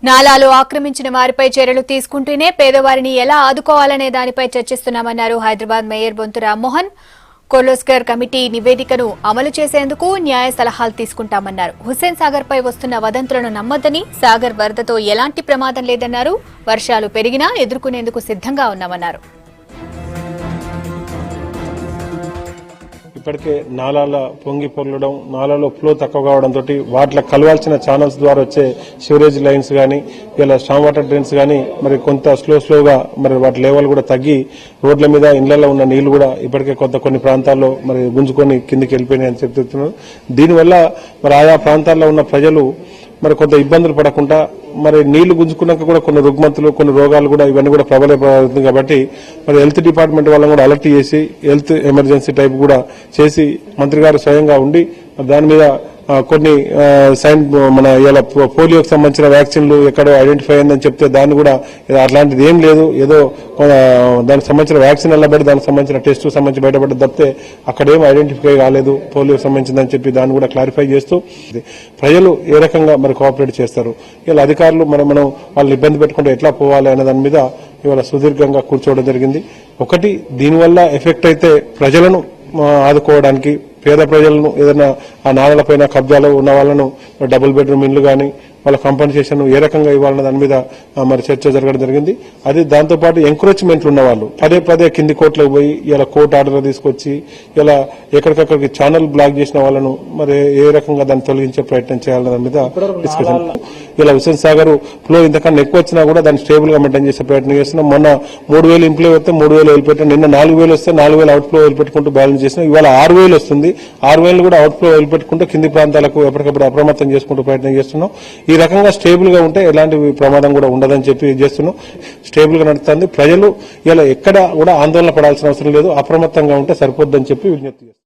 నాలాలు ఆక్రమించిన వారిపై చర్యలు తీసుకుంటూనే పేదవారిని ఎలా ఆదుకోవాలనే దానిపై చర్చిస్తున్నామన్నారు హైదరాబాద్ మేయర్ బొంతు రామ్మోహన్. కొర్లోస్కర్ కమిటీ నివేదికను అమలు చేసేందుకు న్యాయ సలహాలు తీసుకుంటామన్నారు. హుస్సేన్ సాగర్ పై వస్తున్న వదంతులను నమ్మొద్దని, సాగర్ వరదతో ఎలాంటి ప్రమాదం లేదన్నారు. వర్షాలు పెరిగినా ఎదుర్కొనేందుకు సిద్ధంగా ఉన్నామన్నారు. ఇప్పటికే నాలాల పొంగి పొర్లడం, నాలాలో ఫ్లో తక్కువ కావడంతో వాటిలో కలవాల్సిన ఛానల్స్ ద్వారా వచ్చే సివరేజ్ లైన్స్ కానీ ఇలా స్టామ్ వాటర్ డ్రైన్స్ కానీ మరి కొంత స్లోగా మరి వాటి లెవెల్ కూడా తగ్గి రోడ్ల మీద ఇళ్లలో ఉన్న నీళ్లు కూడా ఇప్పటికే కొన్ని ప్రాంతాల్లో మరి గుంజుకొని కిందికి వెళ్ళిపోయినాయని చెప్తున్నారు. దీనివల్ల మరి ఆయా ప్రాంతాల్లో ఉన్న ప్రజలు మరి కొంత ఇబ్బందులు పడకుండా మరి నీళ్లు గుంజుకున్నాక కూడా కొన్ని రుగ్మతులు, కొన్ని రోగాలు కూడా ఇవన్నీ కూడా ప్రబలవుతుంది. కాబట్టి మరి హెల్త్ డిపార్ట్మెంట్ వాళ్ళని కూడా అలర్ట్ చేసి హెల్త్ ఎమర్జెన్సీ టైప్ కూడా చేసి మంత్రి గారు స్వయంగా ఉండి దాని మీద కొన్ని మన ఇలా పోలియోకి సంబంధించిన వ్యాక్సిన్లు ఎక్కడో ఐడెంటిఫై అయిందని చెప్తే దాన్ని కూడా అట్లాంటిది ఏం లేదు, ఏదో దానికి సంబంధించిన వ్యాక్సిన్ వెళ్ళబడి దానికి సంబంధించిన టెస్ట్ సంబంధించి బయటపడ్డ తప్పితే అక్కడేం ఐడెంటిఫై కాలేదు పోలియోకి సంబంధించిందని చెప్పి దాన్ని కూడా క్లారిఫై చేస్తూ ప్రజలు ఏ రకంగా మరి కోఆపరేట్ చేస్తారు, ఇలా అధికారులు మనం వాళ్ళని ఇబ్బంది పెట్టుకుంటే ఎట్లా పోవాలి అనే దాని మీద ఇవాళ సుదీర్ఘంగా కూర్చోవడం జరిగింది. ఒకటి, దీనివల్ల ఎఫెక్ట్ అయితే ప్రజలను ఆదుకోవడానికి, పేద ప్రజలను ఏదైనా ఆ నాలలపైన కబ్జాలు ఉన్న వాళ్ళను డబుల్ బెడ్రూమ్ ఇళ్లు కానీ వాళ్ళ కంపెన్సేషన్ ఏ రకంగా ఇవ్వాలన్న దాని మీద మరి చర్చ జరగడం జరిగింది. అది దాంతోపాటు ఎంకరేజ్మెంట్లు ఉన్న వాళ్ళు పదే కింది కోర్టులకు పోయి ఇలా కోర్టు ఆర్డర్ తీసుకొచ్చి ఇలా ఎక్కడికక్కడికి ఛానల్ బ్లాక్ చేసిన వాళ్ళను మరి ఏ రకంగా దాన్ని తొలగించే ప్రయత్నం చేయాలన్న దాని మీద డిస్కషన్. ఇలా హుస్సేన్ సాగర్ ఫ్లో ఇంతకన్నా ఎక్కువ వచ్చినా కూడా దాన్ని స్టేబుల్ గా మెయింటైన్ చేసే ప్రయత్నం చేస్తున్నాం. మొన్న 3,000 ఇంప్లో వస్తే 3,000 వదిలిపెట్టాం. నిన్న 4,000 వస్తే 4,000 అవుట్ ఫ్లో వదిలిపెట్టుకుంటూ బ్యాలెన్స్ చేసినాం. ఇవాళ 6,000 వస్తుంది. 6,000 కూడా అవుట్ ఫ్లో వదిలిపెట్టుకుంటూ కింది ప్రాంతాలకు ఎప్పటికప్పుడు అప్రమత్తం చేసుకుంటూ ప్రయత్నం చేస్తున్నాం. ఈ రకంగా స్టేబుల్ గా ఉంటే ఎలాంటి ప్రమాదం కూడా ఉండదని చెప్పి చేస్తున్నాం. స్టేబుల్ గా నడుస్తుంది. ప్రజలు ఇలా ఎక్కడ కూడా ఆందోళన పడాల్సిన అవసరం లేదు, అప్రమత్తంగా ఉంటే సరిపోద్దని చెప్పి విజ్ఞప్తి చేస్తున్నాం.